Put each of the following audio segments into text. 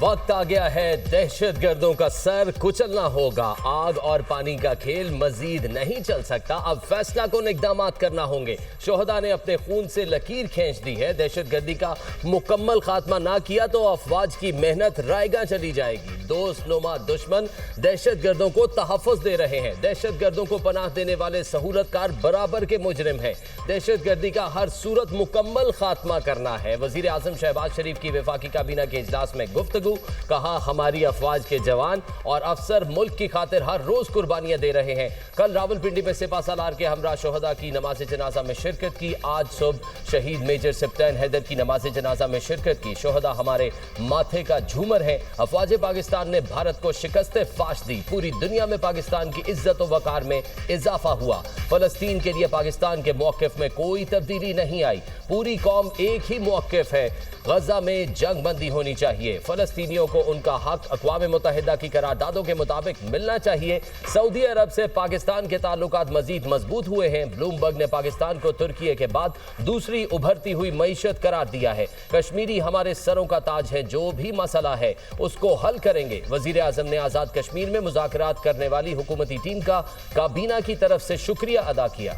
वक्त आ गया है, दहशतगर्दों का सर कुचलना होगा। आग और पानी का खेल मजीद नहीं चल सकता। अब फैसला कुन इक़दामात करना होंगे। शोहदा ने अपने खून से लकीर खींच दी है। दहशतगर्दी का मुकम्मल खात्मा ना किया तो अफवाज की मेहनत रायगा चली जाएगी। दोस्त नुमा दुश्मन दहशतगर्दों को तहफ़्फ़ुज़ दे रहे हैं। दहशतगर्दों को पनाह देने वाले सहूलतकार बराबर के मुजरिम हैं। दहशतगर्दी का हर सूरत मुकम्मल खात्मा करना है। वज़ीर आज़म शहबाज शरीफ की वफाकी काबीना के इजलास में गुफ्तगू। कहा, हमारी अफवाज के जवान और अफसर मुल्क की खातिर हर रोज कुर्बानियां दे रहे हैं। कल रावलपिंडी में सिपा सालार के हमरा शोहदा की नमाज जनाजा में शिरकत की। आज सुबह शहीद मेजर सिप्तान हैदर की नमाज जनाजा में शिरकत की। शोहदा हमारे माथे का झूमर है। अफवाज पाकिस्तान ने भारत को शिकस्त फाश दी। पूरी दुनिया में पाकिस्तान की इज्जत व वकार में इजाफा हुआ। फलस्तीन के लिए पाकिस्तान के मौक़िफ़ में कोई तब्दीली नहीं आई। पूरी कौम एक ही मौक़िफ़ है। गजा में जंग बंदी होनी चाहिए। फलस्तीनियों को उनका हक अक़वाम मुत्तहिदा की करारदादों के मुताबिक मिलना चाहिए। सऊदी अरब से पाकिस्तान के ताल्लुकात मजीद मजबूत हुए हैं। ब्लूमबर्ग ने पाकिस्तान को तुर्की के बाद दूसरी उभरती हुई मईशत करार दिया है। कश्मीरी हमारे सरों का ताज है। जो भी मसला है उसको हल करेंगे। वज़ीर आज़म ने आज़ाद कश्मीर में मुज़ाकरात करने वाली हुकूमती टीम का काबीना की तरफ से शुक्रिया अदा किया।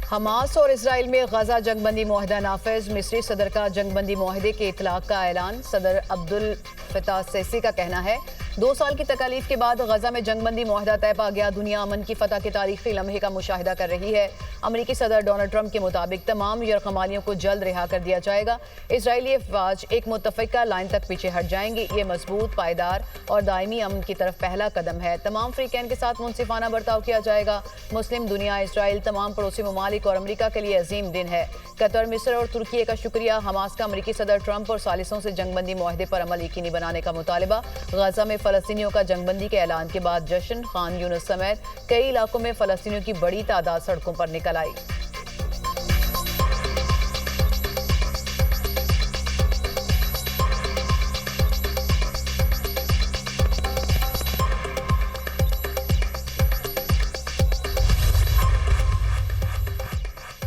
हमास और इसराइल में गजा जंगबंदी मुआहदा नाफिज। मिस्री सदर का जंगबंदी मुआहदे के इतलाक का ऐलान। सदर अब्दुल फताह सीसी का कहना है, 2 साल की तकालीफ के बाद गजा में जंगबंदी मुआहदा तय पा गया। दुनिया अमन की फतह के तारीखी लम्हे का मुशाहिदा कर रही है। अमरीकी सदर डोनाल्ड ट्रंप के मुताबिक तमाम यरगमालियों को जल्द रिहा कर दिया जाएगा। इसराइली अफवाज एक मुत्तफ़िका लाइन तक पीछे हट जाएंगी। ये मजबूत, पायदार और दायमी अमन की तरफ पहला कदम है। तमाम फ्रीकैन के साथ मुनसिफाना बर्ताव किया जाएगा। मुस्लिम दुनिया, इसराइल, तमाम पड़ोसी ममालिक और अमरीका के लिए अजीम दिन है। कतर, मिस्र और तुर्की का शुक्रिया। हमास का अमरीकी सदर ट्रंप और सालिसों से जंगबंदी मुआहदे पर अमल यकीनी बनाने का मुतालबा। गजा में फलस्तीनियों का जंगबंदी के ऐलान के बाद जश्न। खान यूनिस समेत कई इलाकों में फलस्तीनियों की बड़ी तादाद सड़कों पर निकल आई।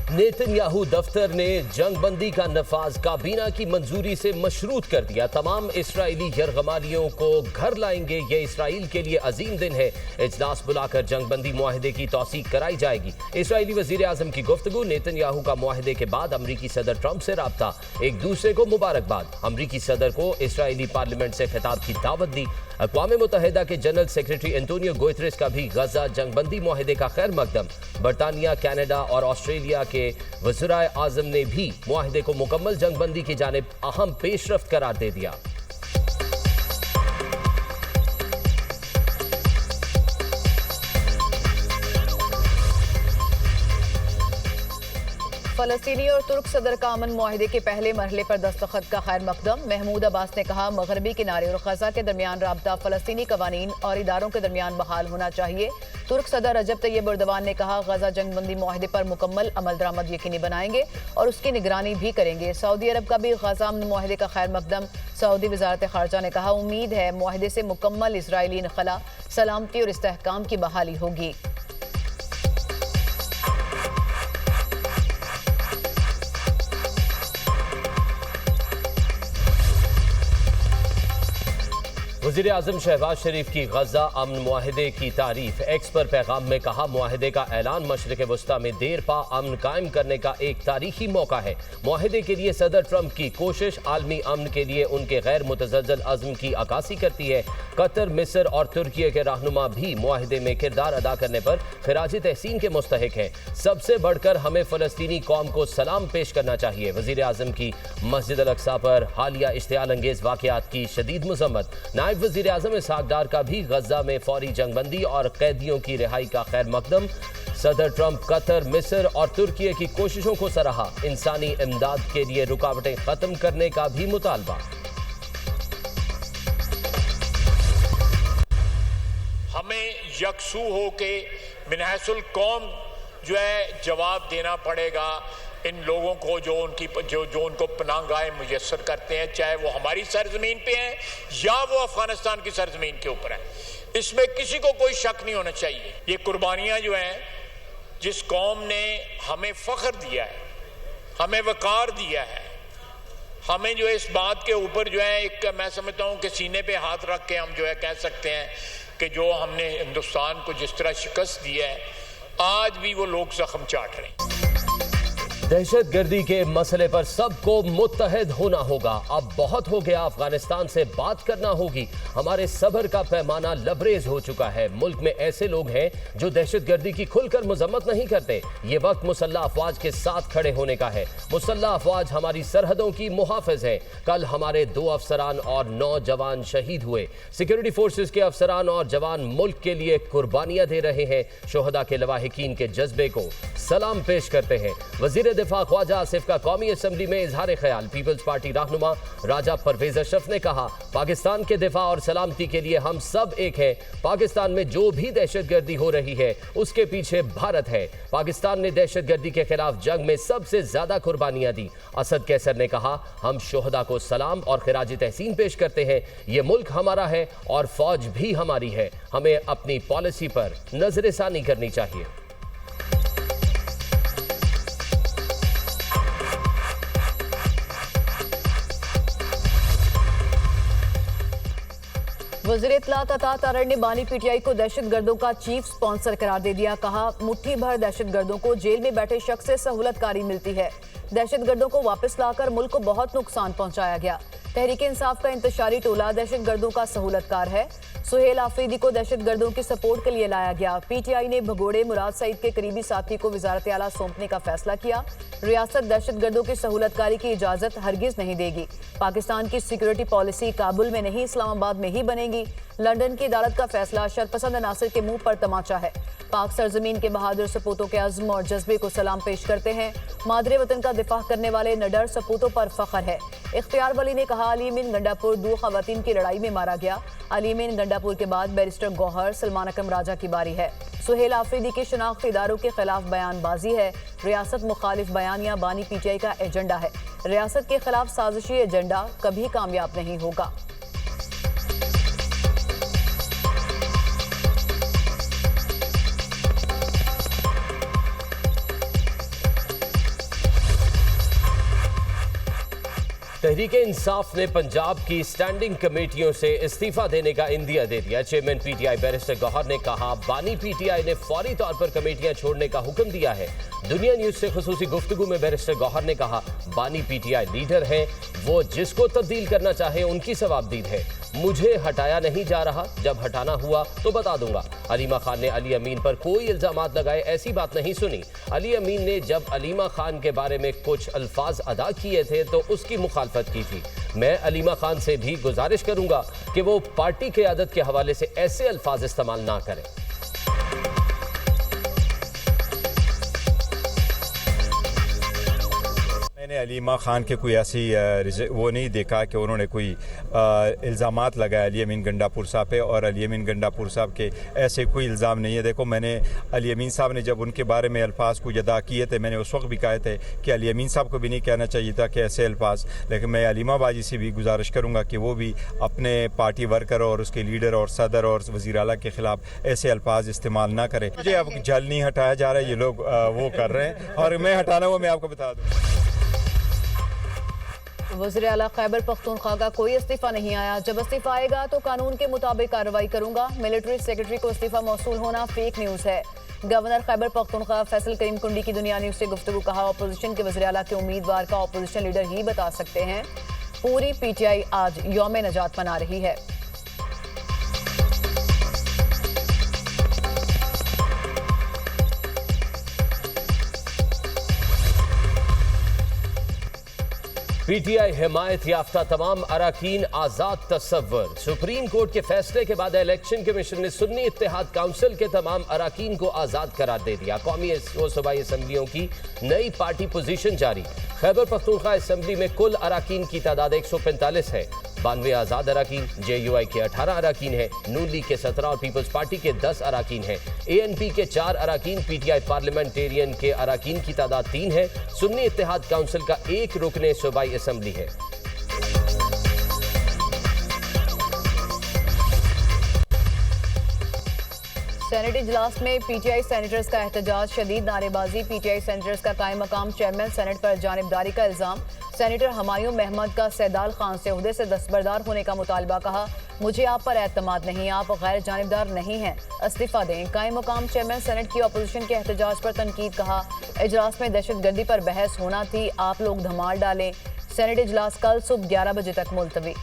नेतन्याहू दफ्तर ने जंगबंदी का नफाज काबीना की मंजूरी से मशरूत कर दिया। तमाम इसराइली यरगमालियों को घर लाएंगे। ये इसराइल के लिए अजीम दिन है। इजलास बुलाकर जंगबंदी मुआहदे की तौसीक कराई जाएगी। इसराइली वजीर आजम की गुफ्तगू। नेतन्याहू का मुआहदे के बाद अमरीकी सदर ट्रंप से राब्ता। एक दूसरे को मुबारकबाद। अमरीकी सदर को इसराइली पार्लियामेंट से खिताब की दावत दी। अक़वाम मुत्तहिदा के जनरल सेक्रेटरी एंटोनियो गुतेरेस का भी गजा जंगबंदी मुआहदे का खैर मकदम। बरतानिया, कनाडा और ऑस्ट्रेलिया के वज़ीराए आज़म ने भी मुआहदे को मुकम्मल जंगबंदी की जानिब अहम पेशरफ्त करार दे दिया। फलस्तीनी और तुर्क सदर का अमन मुआहदे के पहले मरहले पर दस्तखत का खैर मकदम। महमूद अब्बास ने कहा, मगरबी किनारे और गजा के दरमियान राब्ता फलस्तीनी कवानीन और इदारों के दरमियान बहाल होना चाहिए। तुर्क सदर रजब तैयब एर्दोगान ने कहा, गजा जंगबंदी मुआहदे पर मुकम्मल अमल दरामद यकीनी बनाएंगे और उसकी निगरानी भी करेंगे। सऊदी अरब का भी गजा अमन मुआहदे का खैर मकदम। सऊदी वजारत खारजा ने कहा, उम्मीद है मुआहदे से मुकम्मल इसराइली इनखला, सलामती और इस्तेहकाम की बहाली होगी। वज़ीर आज़म शहबाज शरीफ की गजा अमन मुआहदे की तारीफ। एक्स पर पैगाम में कहा, मुआहदे का ऐलान मशरिक़ वस्ता में देर पा अमन कायम करने का एक तारीखी मौका है। मुआहदे के लिए सदर ट्रंप की कोशिश आलमी अमन के लिए उनके गैर मुतज़लज़ल अज़्म की अक्कासी करती है। कतर, मिस्र और तुर्की के रहनुमा भी मुआहदे में किरदार अदा करने पर खिराज तहसीन के मुस्तहिक हैं। सबसे बढ़कर हमें फ़लस्तीनी कौम को सलाम पेश करना चाहिए। वज़ीर आज़म की मस्जिद अल अक्सा पर हालिया इश्तियाल अंगेज़ वाक़यात की शदीद मज़म्मत। नायब वज़ीर आज़म इसहाक़ डार का भी गजा में फौरी जंगबंदी और कैदियों की रिहाई का खैर मकदम। सदर ट्रंप कतर, मिस्र और तुर्की की कोशिशों को सराहा। इंसानी इमदाद के लिए रुकावटें खत्म करने का भी मुतालबा। हमें यकसू हो के मिनहसुल कौम जो है जवाब देना पड़ेगा। इन लोगों को जो उनको पनाहगाहें मुयस्सर करते हैं, चाहे वो हमारी सरजमीन पे हैं या वो अफगानिस्तान की सरजमीन के ऊपर है, इसमें किसी को कोई शक नहीं होना चाहिए। ये कुर्बानियां जो हैं, जिस कौम ने हमें फख्र दिया है, हमें वकार दिया है, हमें जो है इस बात के ऊपर जो है एक मैं समझता हूं कि सीने पे हाथ रख के हम जो है कह सकते हैं कि जो हमने हिंदुस्तान को जिस तरह शिकस्त दी है, आज भी वो लोग जख्म चाट रहे हैं। दहशतगर्दी के मसले पर सबको मुत्तहद होना होगा। अब बहुत हो गया, अफगानिस्तान से बात करना होगी। हमारे सब्र का पैमाना लबरेज हो चुका है। मुल्क में ऐसे लोग हैं जो दहशतगर्दी की खुलकर मजम्मत नहीं करते। ये वक्त मुसल्लह अफवाज के साथ खड़े होने का है। मुसल्लह अफवाज हमारी सरहदों की मुहाफिज है। कल हमारे 2 अफसरान और 9 जवान शहीद हुए। सिक्योरिटी फोर्सेस के अफसरान और जवान मुल्क के लिए कुर्बानियां दे रहे हैं। शोहदा के लवाहिकीन के जज्बे को सलाम पेश करते हैं। वजीर दिफा ख्वाजा आसिफ का कौमी असम्बली में इजहार ख्याल। पीपल्स पार्टी रहनुमा राजा परवेज अशरफ ने कहा, पाकिस्तान के दिफा और सलामती के लिए हम सब एक हैं। पाकिस्तान में जो भी दहशतगर्दी हो रही है उसके पीछे भारत है। पाकिस्तान ने दहशतगर्दी के खिलाफ जंग में सबसे ज्यादा कुर्बानियां दी। असद कैसर ने कहा, हम शोहदा को सलाम और खिराज तहसीन पेश करते हैं। ये मुल्क हमारा है और फौज भी हमारी है। हमें अपनी पॉलिसी पर नजरसानी करनी चाहिए। वज़ीर इत्तलात अता तारड़ ने बानी पीटीआई को दहशतगर्दों का चीफ स्पॉन्सर करार दे दिया। कहा, मुट्ठी भर दहशतगर्दों को जेल में बैठे शख्स से सहूलतकारी मिलती है। दहशतगर्दों को वापस लाकर मुल्क को बहुत नुकसान पहुंचाया गया। तहरीक इंसाफ का इंतशारी टोला दहशतगर्दों का सहूलतकार है। सुहेल आफरीदी को दहशतगर्दों की सपोर्ट के लिए लाया गया। पीटीआई ने भगोड़े मुराद सईद के करीबी साथी को वजारत आला सौंपने का फैसला किया। रियासत दहशतगर्दों की सहूलतकारी की इजाजत हरगिज नहीं देगी। पाकिस्तान की सिक्योरिटी पॉलिसी काबुल में नहीं, इस्लामाबाद में ही बनेगी। लंदन की अदालत का फैसला शरपसंद अनासर के मुंह पर तमाचा है। पाक सरजमीन के बहादुर सपूतों के अज़्म और जज्बे को सलाम पेश करते हैं। मादरे वतन का दिफा करने वाले निडर सपूतों पर फख्र है। इख्तियार वली ने कहा, अली अमीन गंडापुर 2 खवातीन की लड़ाई में मारा गया। अली अमीन गंडापुर के बाद बैरिस्टर गौहर सलमान अकरम राजा की बारी है। सुहेल आफरीदी के शनाख्ती इदारों के खिलाफ बयानबाजी है। रियासत मुखालिफ बयानिया बानी पीटीआई का एजेंडा है। रियासत के खिलाफ साजिशी एजेंडा कभी कामयाब नहीं होगा। तहरीक इंसाफ ने पंजाब की स्टैंडिंग कमेटियों से इस्तीफा देने का इंदिया दे दिया। चेयरमैन पीटीआई बैरिस्टर गौहर ने कहा, बानी पीटीआई ने फौरी तौर पर कमेटियां छोड़ने का हुक्म दिया है। दुनिया न्यूज से खुसूसी गुफ्तगू में बैरिस्टर गौहर ने कहा, बानी पीटीआई लीडर है, वो जिसको तब्दील करना चाहे उनकी सवाबदीद है। मुझे हटाया नहीं जा रहा, जब हटाना हुआ तो बता दूंगा। अलीमा खान ने अली अमीन पर कोई इल्जामात लगाए ऐसी बात नहीं सुनी। अली अमीन ने जब अलीमा खान के बारे में कुछ अल्फाज अदा किए थे तो उसकी मुखालफत की थी। मैं अलीमा खान से भी गुजारिश करूंगा कि वो पार्टी क़यादत के हवाले से ऐसे अल्फाज इस्तेमाल ना करें। मैंने अलीमा खान के कोई ऐसी वो नहीं देखा कि उन्होंने कोई इल्ज़ामात लगाए अली अमीन गंडापुर साहब पे, और अली अमीन गंडापुर साहब के ऐसे कोई इल्ज़ाम नहीं है। देखो, मैंने अली अमीन साहब ने जब उनके बारे में अल्फाज को अदा किए थे, मैंने उस वक्त भी कहे थे कि अली अमीन साहब को भी नहीं कहना चाहिए था कि ऐसे अल्फाज। लेकिन मैं अलीमा बाजी से भी गुजारिश करूँगा कि वो भी अपने पार्टी वर्कर और उसके लीडर और सदर और वज़ीर आला के ख़िलाफ़ ऐसे अल्फाज इस्तेमाल ना करें। मुझे अब जल नहीं हटाया जा रहा है, ये लोग वो कर रहे हैं, और मैं हटाना हुआ मैं आपको बता दूँ। वज़ीर आला खैबर पख्तूनख्वा का कोई इस्तीफा नहीं आया। जब इस्तीफा आएगा तो कानून के मुताबिक कार्रवाई करूंगा। मिलिट्री सेक्रेटरी को इस्तीफा मौसूल होना फेक न्यूज़ है। गवर्नर खैबर पख्तूनख्वा फैसल करीम कुंडी की दुनिया न्यूज़ से गुफ्तगू। कहा, अपोजिशन के वज़ीर आला के उम्मीदवार का अपोजिशन लीडर ही बता सकते हैं। पूरी पीटीआई आज यौम नजात मना रही है। पीटीआई हिमायत याफ्ता तमाम अराकीन आज़ाद तस्वर। सुप्रीम कोर्ट के फैसले के बाद इलेक्शन कमीशन ने सुन्नी इत्तेहाद काउंसिल के तमाम अराकीन को आज़ाद करार दे दिया। कौमी व सूबाई असम्बलियों की नई पार्टी पोजीशन जारी। खैबर पख्तूनख्वा असम्बली में कुल अराकीन की तादाद 145 है। 92 आज़ाद अराकीन, JUI के 18 अराकीन हैं, नून लीग के 17 और पीपल्स पार्टी के 10 अराकीन हैं। ANP के 4 अराकीन, PTI पार्लियामेंटेरियन के अराकीन की तादाद 3 है। सुन्नी इत्तेहाद काउंसिल का 1 रुकने सूबाई असम्बली है। सेनेट इजलास में PTI सेनेटर्स का एहतजाज, शदीद नारेबाजी। PTI सेनेटर्स का कायम मकाम चेयरमैन सेनेट पर जानिबदारी का इल्जाम। सेनेटर हमायूं महमद का सैदाल खान से ओहदे से दस्तबरदार होने का मुतालबा। कहा, मुझे आप पर एतमाद नहीं, आप गैर जानिबदार नहीं हैं, इस्तीफा दें। कायम मकाम चेयरमैन सेनेट की अपोजिशन के एहतजाज पर तनकीद। कहा, इजलास में दहशतगर्दी पर बहस होना थी, आप लोग धमाल डालें। सेनेट इजलास कल सुबह 11 बजे तक मुलतवी।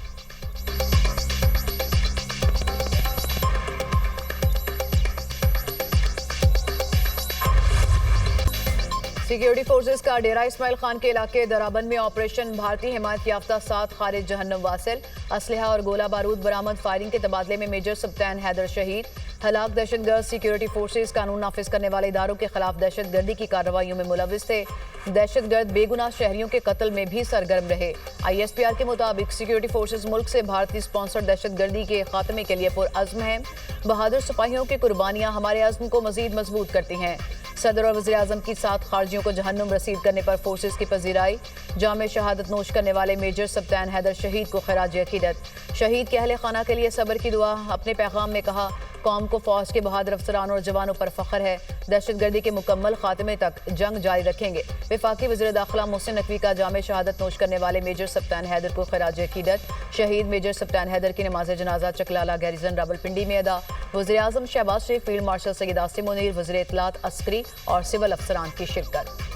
सिक्योरिटी फोर्सेस का डेरा इस्माइल खान के इलाके दराबंद में ऑपरेशन। भारतीय हिमायत याफ्ता 7 खारिज जहन्नम वासिल। असलहा और गोला बारूद बरामद। फायरिंग के तबादले में मेजर सब्तान हैदर शहीद। हलाक दहशतगर्द। सिक्योरिटी फोर्सेस कानून नाफिज करने वाले इदारों के खिलाफ दहशतगर्दी की कार्रवाइयों में मुलविस थे। दहशतगर्द बेगुनाह शहरियों के कत्ल में भी सरगर्म रहे। ISPR के मुताबिक सिक्योरिटी फोर्सेस मुल्क से भारतीय स्पॉन्सर दहशतगर्दी के खात्मे के लिए पुरअज़्म हैं। बहादुर सिपाहियों की कुर्बानियां हमारे अज़्म को मजीद मजबूत करती हैं। सदर और वज़ीर आज़म की 7 खारजियों को जहन्नुम रसीद करने पर फोर्सेस की पजीराई। जामे शहादत नोश करने वाले मेजर सब्तान हैदर शहीद को खराज अकीदत। शहीद के अहले खाना के लिए सब्र की दुआ। अपने पैगाम में कहा, कौम को फौज के बहादुर अफसरान और जवानों पर फख्र है। दहशतगर्दी के मुकम्मल खात्मे तक जंग जारी रखेंगे। वफाकी वज़ीर दाखिला मोहसिन नकवी का जामे शहादत नोश करने वाले मेजर सब्तान हैदर को खराज अकीदत। शहीद मेजर सब्तान हैदर की नमाज जनाजा चकलाला गैरिजन रावलपिंडी में अदा। वज़ीर आज़म शहबाज शरीफ, फील्ड मार्शल सैयद आसिम मुनीर, वज़ीर इत्तलात अस्करी और सिविल अफसरान की शिरकत।